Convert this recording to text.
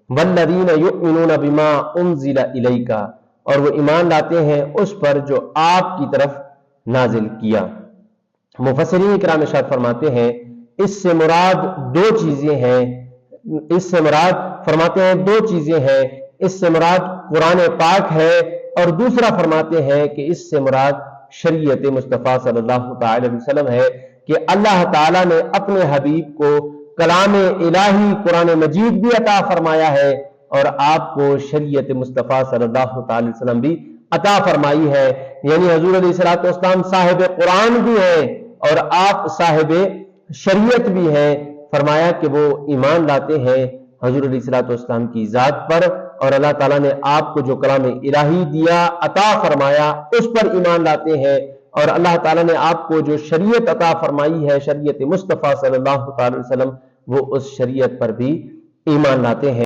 والذین یؤمنون بما انزل الیک، اور وہ ایمان لاتے ہیں اس پر جو آپ کی طرف نازل کیا۔ مفسرین کرام ارشاد فرماتے ہیں اس سے مراد دو چیزیں ہیں، اس سے مراد فرماتے ہیں دو چیزیں ہیں، اس سے مراد قرآن پاک ہے، اور دوسرا فرماتے ہیں کہ اس سے مراد شریعت مصطفیٰ صلی اللہ تعالی علیہ وسلم ہے، کہ اللہ تعالیٰ نے اپنے حبیب کو کلام الہی قرآن مجید بھی عطا فرمایا ہے، اور آپ کو شریعت مصطفیٰ صلی اللہ تعالی وسلم بھی عطا فرمائی ہے۔ یعنی حضور علیہ الصلوۃ والسلام صاحب قرآن بھی ہیں اور آپ صاحب شریعت بھی ہیں۔ فرمایا کہ وہ ایمان لاتے ہیں حضور علیہ الصلوۃ والسلام کی ذات پر، اور اللہ تعالیٰ نے آپ کو جو کلام الہی دیا عطا فرمایا اس پر ایمان لاتے ہیں، اور اللہ تعالیٰ نے آپ کو جو شریعت عطا فرمائی ہے شریعت مصطفیٰ صلی اللہ تعالی وسلم، وہ اس شریعت پر بھی ایمان لاتے ہیں۔